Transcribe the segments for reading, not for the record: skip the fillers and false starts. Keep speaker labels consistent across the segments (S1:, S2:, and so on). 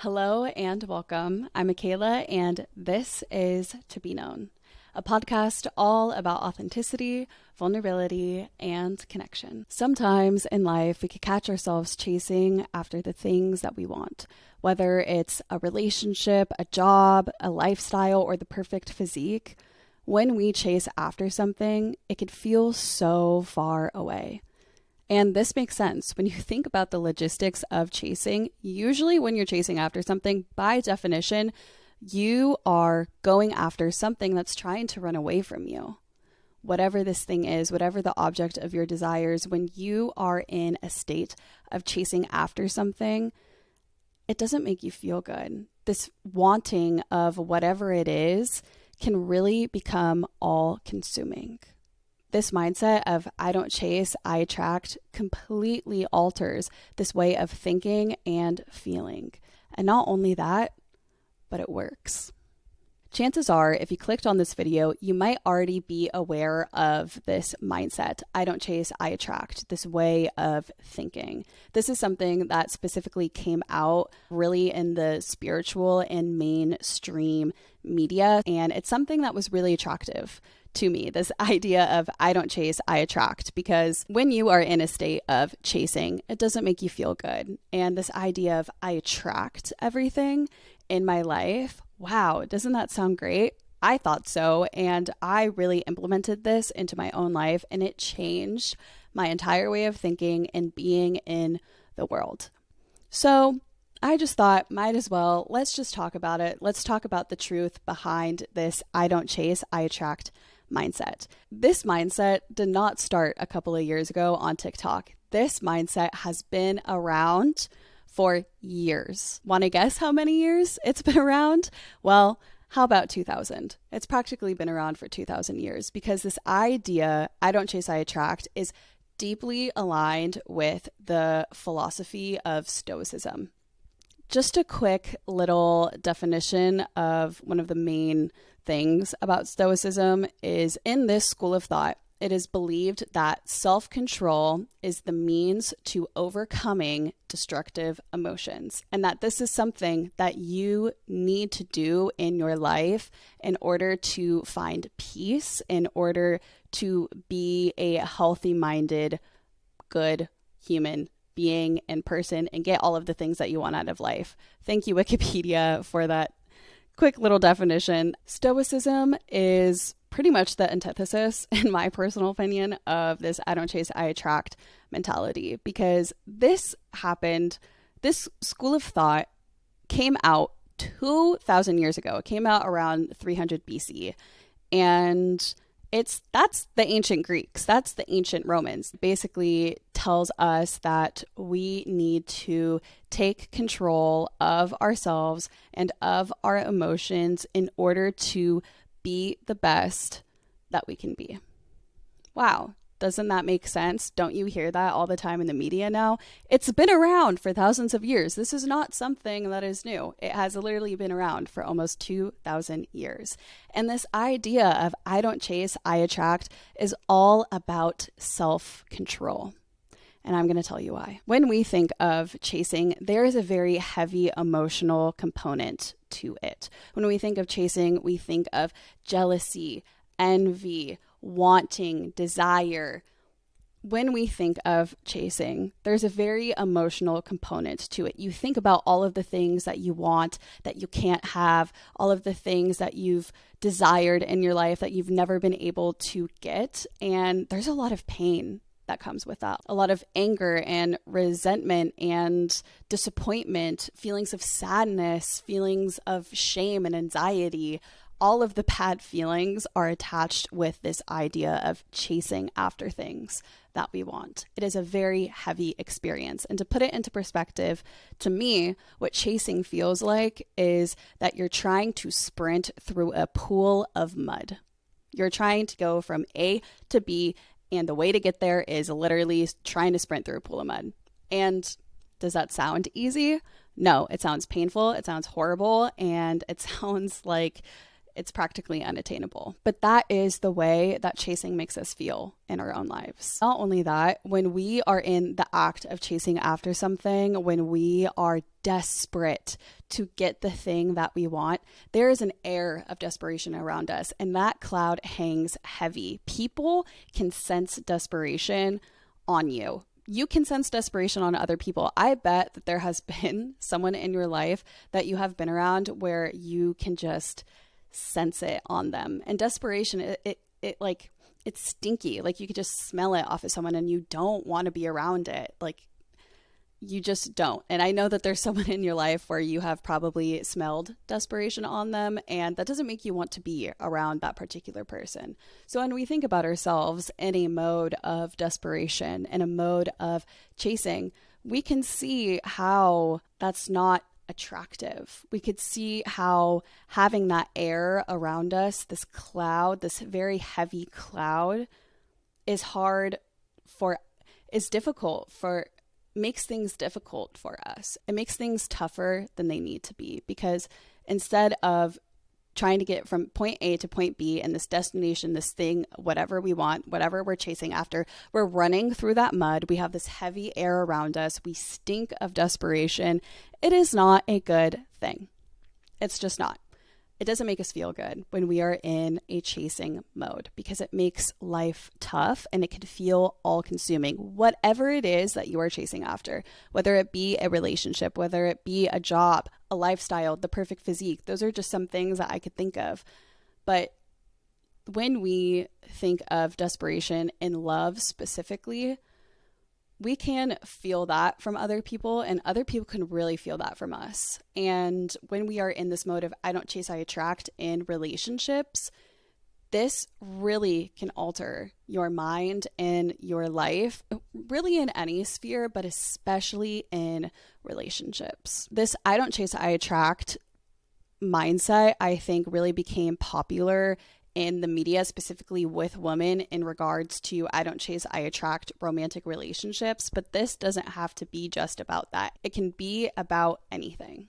S1: Hello and welcome. I'm Michaela, and this is To Be Known, a podcast all about authenticity, vulnerability, and connection. Sometimes in life, we could catch ourselves chasing after the things that we want, whether it's a relationship, a job, a lifestyle, or the perfect physique. When we chase after something, it could feel so far away. And this makes sense. When you think about the logistics of chasing, usually when you're chasing after something, by definition, you are going after something that's trying to run away from you. Whatever this thing is, whatever the object of your desires, when you are in a state of chasing after something, it doesn't make you feel good. This wanting of whatever it is can really become all-consuming. This mindset of I don't chase, I attract completely alters this way of thinking and feeling. And not only that, but it works. Chances are, if you clicked on this video, you might already be aware of this mindset. I don't chase, I attract, this way of thinking. This is something that specifically came out really in the spiritual and mainstream media. And it's something that was really attractive to me, this idea of I don't chase, I attract, because when you are in a state of chasing, it doesn't make you feel good. And this idea of I attract everything in my life, wow, doesn't that sound great? I thought so. And I really implemented this into my own life, and it changed my entire way of thinking and being in the world. So I just thought, might as well, let's just talk about it. Let's talk about the truth behind this I don't chase, I attract mindset. This mindset did not start a couple of years ago on TikTok. This mindset has been around for years. Want to guess how many years it's been around? Well, how about 2000? It's practically been around for 2000 years, because this idea, I don't chase, I attract, is deeply aligned with the philosophy of Stoicism. Just a quick little definition of one of the main things about Stoicism is, in this school of thought, it is believed that self-control is the means to overcoming destructive emotions, and that this is something that you need to do in your life in order to find peace, in order to be a healthy-minded, good human being and person, and get all of the things that you want out of life. Thank you, Wikipedia, for that quick little definition. Stoicism is pretty much the antithesis, in my personal opinion, of this I don't chase, I attract mentality, because this school of thought came out 2,000 years ago. It came out around 300 BC. And that's the ancient Greeks. That's the ancient Romans. Basically tells us that we need to take control of ourselves and of our emotions in order to be the best that we can be. Wow. Doesn't that make sense? Don't you hear that all the time in the media now? It's been around for thousands of years. This is not something that is new. It has literally been around for almost 2,000 years. And this idea of I don't chase, I attract is all about self-control. And I'm going to tell you why. When we think of chasing, there is a very heavy emotional component to it. When we think of chasing, we think of jealousy, envy, wanting, desire. When we think of chasing, there's a very emotional component to it. You think about all of the things that you want, that you can't have, all of the things that you've desired in your life that you've never been able to get. And there's a lot of pain that comes with that. A lot of anger and resentment and disappointment, feelings of sadness, feelings of shame and anxiety. All of the bad feelings are attached with this idea of chasing after things that we want. It is a very heavy experience. And to put it into perspective, to me, what chasing feels like is that you're trying to sprint through a pool of mud. You're trying to go from A to B, and the way to get there is literally trying to sprint through a pool of mud. And does that sound easy? No, it sounds painful. It sounds horrible. And it sounds like it's practically unattainable. But that is the way that chasing makes us feel in our own lives. Not only that, when we are in the act of chasing after something, when we are desperate to get the thing that we want, there is an air of desperation around us, and that cloud hangs heavy. People can sense desperation on you. You can sense desperation on other people. I bet that there has been someone in your life that you have been around where you can just sense it on them. And desperation, it's stinky. Like you could just smell it off of someone and you don't want to be around it. Like you just don't. And I know that there's someone in your life where you have probably smelled desperation on them, and that doesn't make you want to be around that particular person. So when we think about ourselves in a mode of desperation, in a mode of chasing, we can see how that's not attractive. We could see how having that air around us, this cloud, this very heavy cloud, is difficult for makes things difficult for us. It makes things tougher than they need to be, because instead of trying to get from point A to point B and this destination, this thing, whatever we want, whatever we're chasing after, we're running through that mud. We have this heavy air around us. We stink of desperation. It is not a good thing. It's just not. It doesn't make us feel good when we are in a chasing mode, because it makes life tough and it can feel all consuming. Whatever it is that you are chasing after, whether it be a relationship, whether it be a job, a lifestyle, the perfect physique, those are just some things that I could think of. But when we think of desperation in love specifically, we can feel that from other people, and other people can really feel that from us. And when we are in this mode of I don't chase, I attract in relationships, this really can alter your mind and your life, really in any sphere, but especially in relationships. This I don't chase, I attract mindset, I think, really became popular in the media, specifically with women, in regards to I don't chase, I attract romantic relationships. But this doesn't have to be just about that. It can be about anything,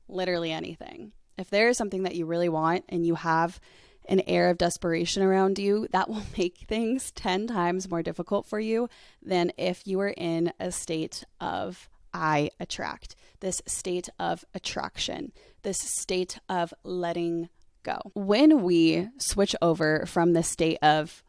S1: literally anything. If there is something that you really want and you have an air of desperation around you, that will make things 10 times more difficult for you than if you were in a state of I attract, this state of attraction, this state of letting go. When we switch over from the state of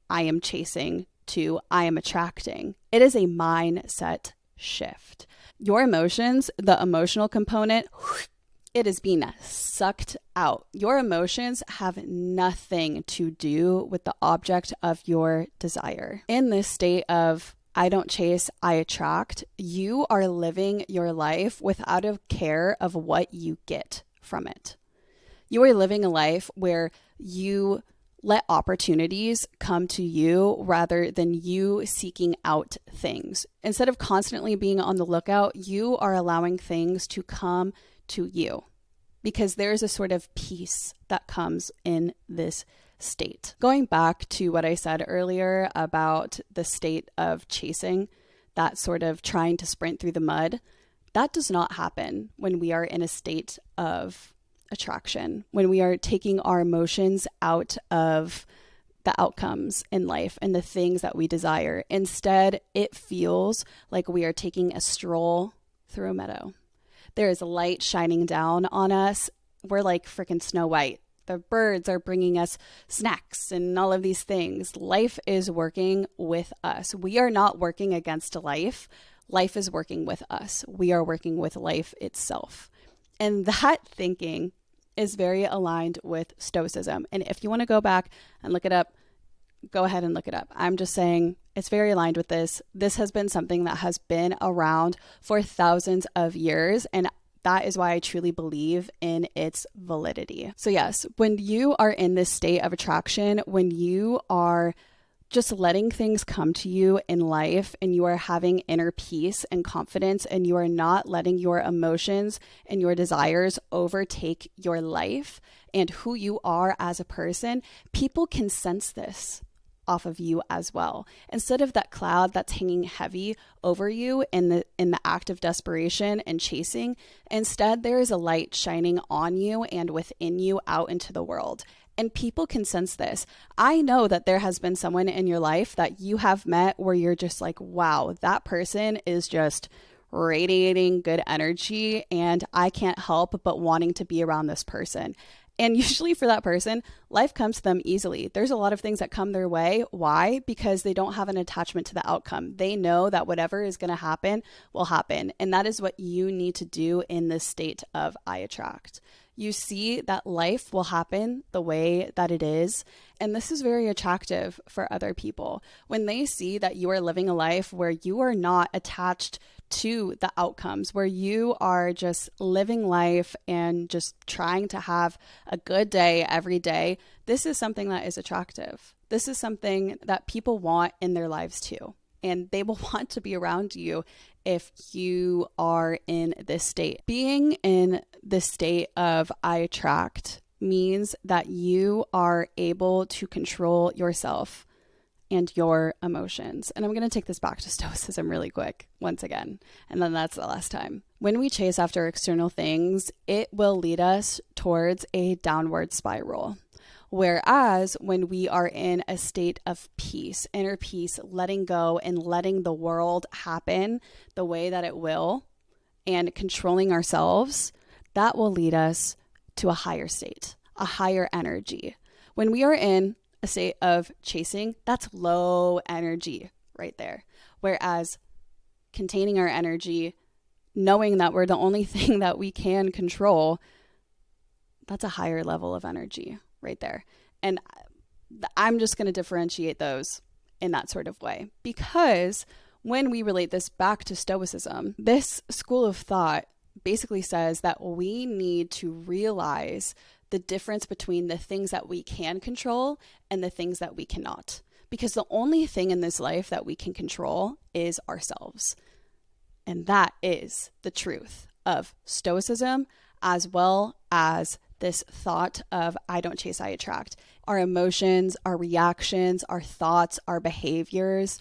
S1: I am chasing to I am attracting, it is a mindset shift. Your emotions, the emotional component, it is being sucked out. Your emotions have nothing to do with the object of your desire. In this state of I don't chase, I attract, you are living your life without a care of what you get from it. You are living a life where you let opportunities come to you rather than you seeking out things. Instead of constantly being on the lookout, you are allowing things to come to you, because there's a sort of peace that comes in this state. Going back to what I said earlier about the state of chasing, that sort of trying to sprint through the mud, that does not happen when we are in a state of attraction, when we are taking our emotions out of the outcomes in life and the things that we desire. Instead, it feels like we are taking a stroll through a meadow. There is light shining down on us. We're like freaking Snow White. The birds are bringing us snacks and all of these things. Life is working with us. We are not working against life. Life is working with us. We are working with life itself. And that thinking is very aligned with Stoicism. And if you want to go back and look it up, go ahead and look it up. I'm just saying it's very aligned with this. This has been something that has been around for thousands of years, and that is why I truly believe in its validity. So yes, when you are in this state of attraction, when you are just letting things come to you in life and you are having inner peace and confidence, and you are not letting your emotions and your desires overtake your life and who you are as a person, people can sense this off of you as well. Instead of that cloud that's hanging heavy over you in the act of desperation and chasing, instead there is a light shining on you and within you out into the world. And people can sense this. I know that there has been someone in your life that you have met where you're just like, wow, that person is just radiating good energy, and I can't help but wanting to be around this person. And usually for that person, life comes to them easily. There's a lot of things that come their way. Why? Because they don't have an attachment to the outcome. They know that whatever is going to happen will happen. And that is what you need to do in this state of I attract. You see that life will happen the way that it is. And this is very attractive for other people. When they see that you are living a life where you are not attached to the outcomes, where you are just living life and just trying to have a good day every day, this is something that is attractive. This is something that people want in their lives too. And they will want to be around you if you are in this state. Being in this state of I attract means that you are able to control yourself and your emotions. And I'm going to take this back to Stoicism really quick once again, and then that's the last time. When we chase after external things, it will lead us towards a downward spiral. Whereas when we are in a state of peace, inner peace, letting go and letting the world happen the way that it will and controlling ourselves, that will lead us to a higher state, a higher energy. When we are in a state of chasing, that's low energy right there. Whereas containing our energy, knowing that we're the only thing that we can control, that's a higher level of energy right there. And I'm just going to differentiate those in that sort of way, because when we relate this back to Stoicism, this school of thought basically says that we need to realize the difference between the things that we can control and the things that we cannot. Because the only thing in this life that we can control is ourselves. And that is the truth of Stoicism, as well as this thought of I don't chase, I attract. Our emotions, our reactions, our thoughts, our behaviors,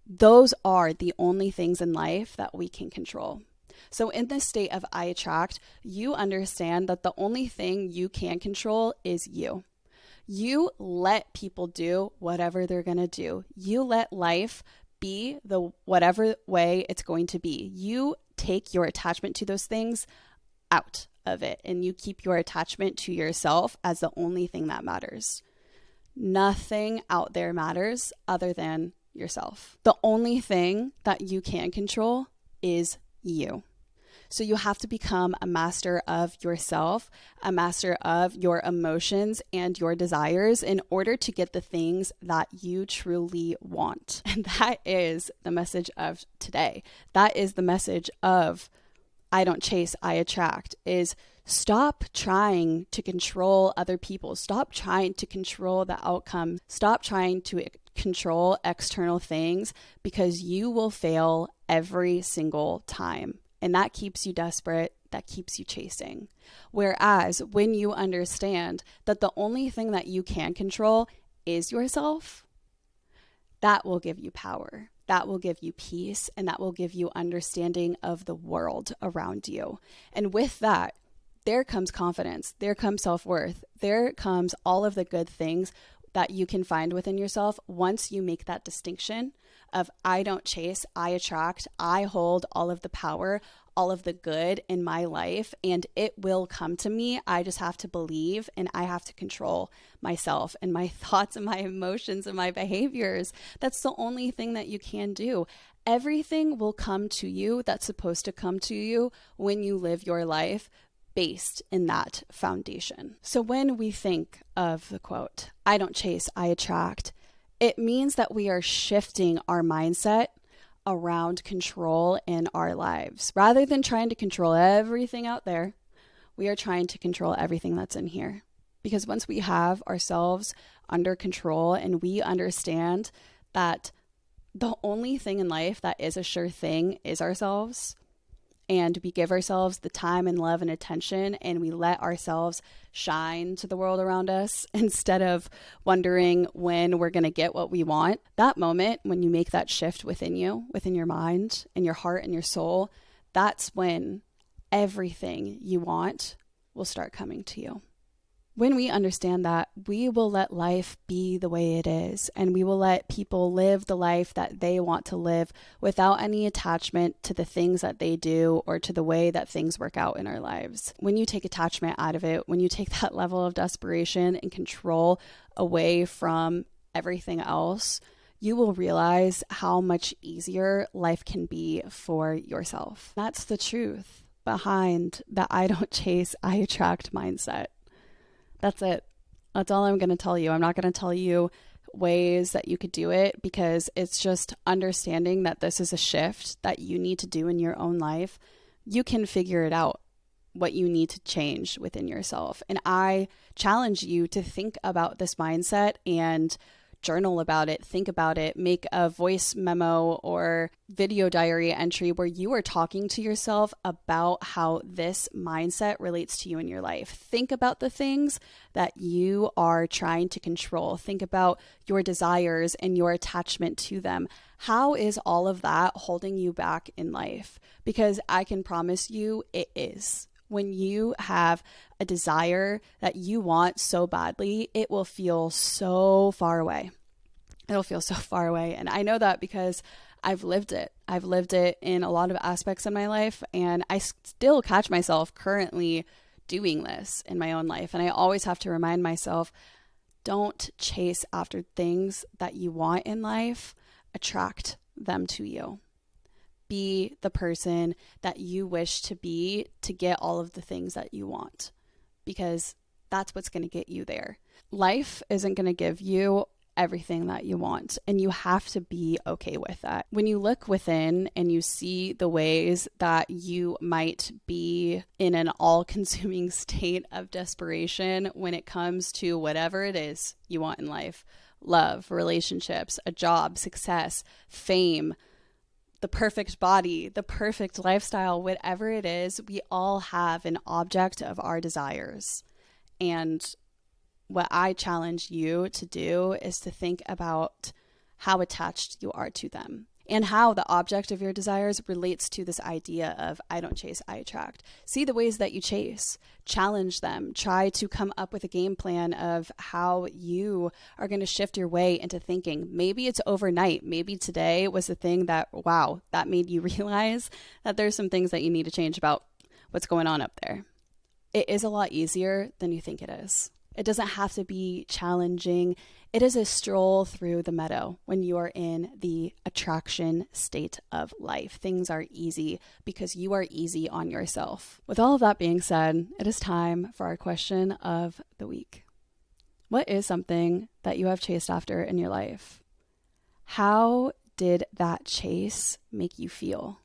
S1: those are the only things in life that we can control. So in this state of I attract, you understand that the only thing you can control is you. You let people do whatever they're going to do. You let life be the whatever way it's going to be. You take your attachment to those things out of it, and you keep your attachment to yourself as the only thing that matters. Nothing out there matters other than yourself. The only thing that you can control is you. So you have to become a master of yourself, a master of your emotions and your desires in order to get the things that you truly want. And that is the message of today. That is the message of I don't chase, I attract, is stop trying to control other people. Stop trying to control the outcome. Stop trying to control external things, because you will fail every single time. And that keeps you desperate. That keeps you chasing. Whereas when you understand that the only thing that you can control is yourself, that will give you power. That will give you peace, and that will give you understanding of the world around you. And with that, there comes confidence, there comes self-worth, there comes all of the good things that you can find within yourself once you make that distinction of I don't chase, I attract, I hold all of the power, all of the good in my life, and it will come to me. I just have to believe, and I have to control myself and my thoughts and my emotions and my behaviors. That's the only thing that you can do. Everything will come to you that's supposed to come to you when you live your life based in that foundation. So when we think of the quote, I don't chase, I attract, it means that we are shifting our mindset around control in our lives. Rather than trying to control everything out there, we are trying to control everything that's in here. Because once we have ourselves under control and we understand that the only thing in life that is a sure thing is ourselves, and we give ourselves the time and love and attention, and we let ourselves shine to the world around us instead of wondering when we're going to get what we want. That moment when you make that shift within you, within your mind and your heart and your soul, that's when everything you want will start coming to you. When we understand that, we will let life be the way it is, and we will let people live the life that they want to live without any attachment to the things that they do or to the way that things work out in our lives. When you take attachment out of it, when you take that level of desperation and control away from everything else, you will realize how much easier life can be for yourself. That's the truth behind the I don't chase, I attract mindset. That's it. That's all I'm going to tell you. I'm not going to tell you ways that you could do it, because it's just understanding that this is a shift that you need to do in your own life. You can figure it out, what you need to change within yourself. And I challenge you to think about this mindset and journal about it, think about it, make a voice memo or video diary entry where you are talking to yourself about how this mindset relates to you in your life. Think about the things that you are trying to control. Think about your desires and your attachment to them. How is all of that holding you back in life? Because I can promise you it is. When you have a desire that you want so badly, it will feel so far away. It'll feel so far away. And I know that because I've lived it. I've lived it in a lot of aspects of my life, and I still catch myself currently doing this in my own life. And I always have to remind myself, don't chase after things that you want in life. Attract them to you. Be the person that you wish to be to get all of the things that you want, because that's what's going to get you there. Life isn't going to give you everything that you want, and you have to be okay with that. When you look within and you see the ways that you might be in an all-consuming state of desperation when it comes to whatever it is you want in life, love, relationships, a job, success, fame, the perfect body, the perfect lifestyle, whatever it is, we all have an object of our desires. And what I challenge you to do is to think about how attached you are to them and how the object of your desires relates to this idea of I don't chase, I attract. See the ways that you chase, challenge them, try to come up with a game plan of how you are going to shift your way into thinking. Maybe it's overnight. Maybe today was the thing that, wow, that made you realize that there's some things that you need to change about what's going on up there. It is a lot easier than you think it is. It doesn't have to be challenging. It is a stroll through the meadow when you are in the attraction state of life. Things are easy because you are easy on yourself. With all of that being said, it is time for our question of the week. What is something that you have chased after in your life? How did that chase make you feel?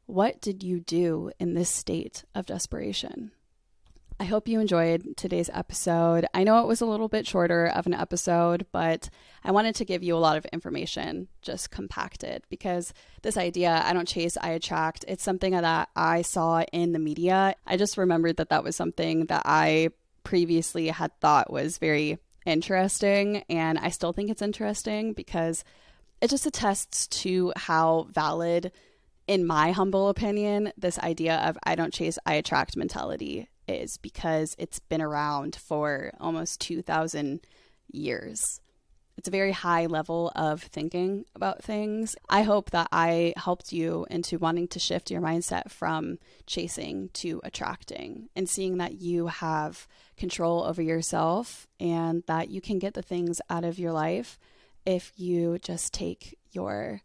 S1: What did you do in this state of desperation? I hope you enjoyed today's episode. I know it was a little bit shorter of an episode, but I wanted to give you a lot of information just compacted, because this idea, I don't chase, I attract, it's something that I saw in the media. I just remembered that that was something that I previously had thought was very interesting, and I still think it's interesting because it just attests to how valid, in my humble opinion, this idea of I don't chase, I attract mentality is, because it's been around for almost 2,000 years. It's a very high level of thinking about things. I hope that I helped you into wanting to shift your mindset from chasing to attracting, and seeing that you have control over yourself and that you can get the things out of your life if you just take your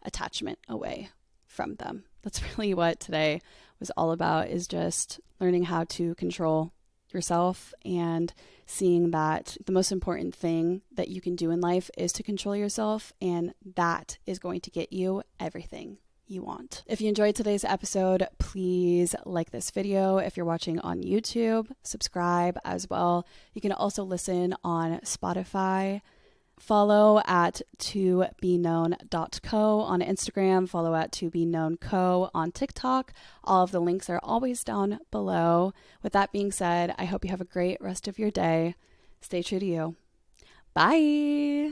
S1: attachment away from them. That's really what today was all about, is just learning how to control yourself and seeing that the most important thing that you can do in life is to control yourself, and that is going to get you everything you want. If you enjoyed today's episode, please like this video. If you're watching on YouTube, subscribe as well. You can also listen on Spotify, Follow at tobeknown.co on Instagram. Follow at tobeknownco on TikTok. All of the links are always down below. With that being said, I hope you have a great rest of your day. Stay true to you. Bye.